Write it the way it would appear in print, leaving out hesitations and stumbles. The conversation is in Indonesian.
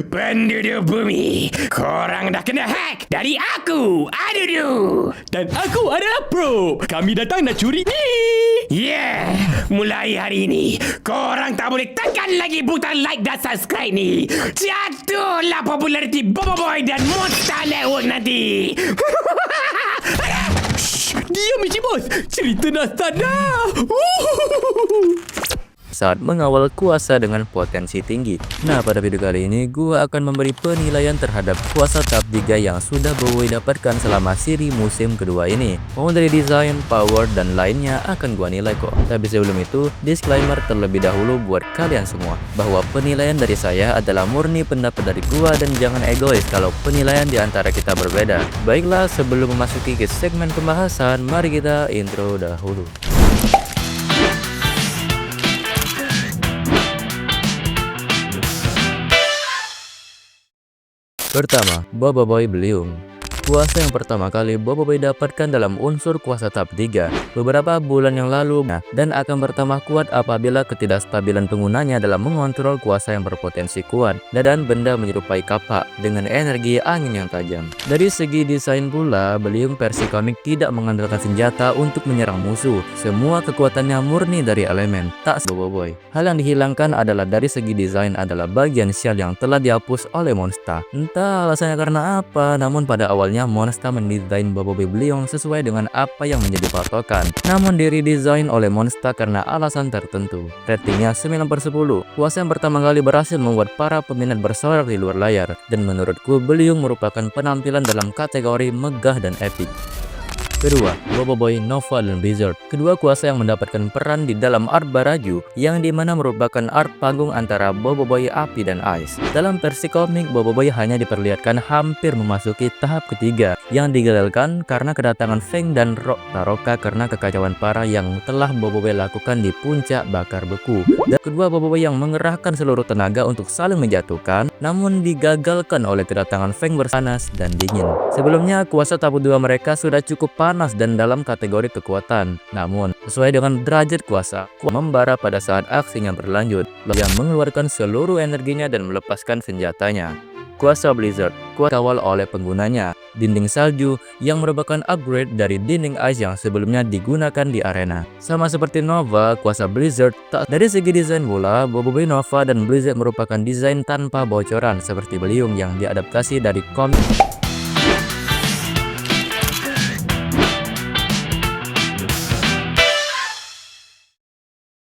Penduduk bumi, korang dah kena hack dari aku, Adudu. Dan aku adalah Pro. Kami datang nak curi ni. Yeah, mulai hari ini, korang tak boleh tekan lagi butang like dan subscribe ni. Jatuhlah populariti Bobo Boy dan Monster Network nanti. Diam Michi Bos. Cerita dah start dah. Saat mengawal kuasa dengan potensi tinggi. Nah, pada video kali ini gua akan memberi penilaian terhadap kuasa tahap 3 yang sudah Boboiboy dapatkan selama seri musim kedua ini. Mau dari desain, power, dan lainnya akan gua nilai kok. Tapi sebelum itu, disclaimer terlebih dahulu buat kalian semua bahwa penilaian dari saya adalah murni pendapat dari gua dan jangan egois kalau penilaian di antara kita berbeda. Baiklah, sebelum memasuki ke segmen pembahasan, mari kita intro dahulu. Pertama, Boboiboy Beliung. Kuasa yang pertama kali Boboiboy dapatkan dalam unsur kuasa tahap 3 beberapa bulan yang lalu dan akan bertambah kuat apabila ketidakstabilan penggunanya dalam mengontrol kuasa yang berpotensi kuat dan benda menyerupai kapak dengan energi angin yang tajam. Dari segi desain pula, Beliung versi komik tidak mengandalkan senjata untuk menyerang musuh. Semua kekuatannya murni dari elemen, tak Boboiboy. Hal yang dihilangkan adalah dari segi desain adalah bagian shell yang telah dihapus oleh Monster. Entah alasannya karena apa, namun pada awalnya Monster mendesain Boboiboy Beliung sesuai dengan apa yang menjadi patokan. Namun diredesign oleh Monster karena alasan tertentu. Ratingnya 9/10. Kuasa yang pertama kali berhasil membuat para peminat bersorak di luar layar. Dan menurutku Beliung merupakan penampilan dalam kategori megah dan epic. Kedua, Boboiboy, Nova, dan Blizzard. Kedua kuasa yang mendapatkan peran di dalam art Baraju, yang dimana merupakan art panggung antara Boboiboy Api dan Ice. Dalam versi komik, Boboiboy hanya diperlihatkan hampir memasuki tahap ketiga, yang digagalkan karena kedatangan Feng dan Roka karena kekacauan parah yang telah Boboiboy lakukan di puncak bakar beku. Dan kedua Boboiboy yang mengerahkan seluruh tenaga untuk saling menjatuhkan, namun digagalkan oleh kedatangan Feng berpanas dan dingin. Sebelumnya, kuasa tahap 2 mereka sudah cukup panas dan dalam kategori kekuatan. Namun, sesuai dengan derajat kuasa, membara pada saat aksinya berlanjut, yang mengeluarkan seluruh energinya dan melepaskan senjatanya. Kuasa Blizzard, kuat kawal oleh penggunanya, dinding salju yang merupakan upgrade dari dinding ice yang sebelumnya digunakan di arena. Sama seperti Nova, kuasa Blizzard tak dari segi desain pula, Boboiboy Nova dan Blizzard merupakan desain tanpa bocoran seperti Beliung yang diadaptasi dari komik.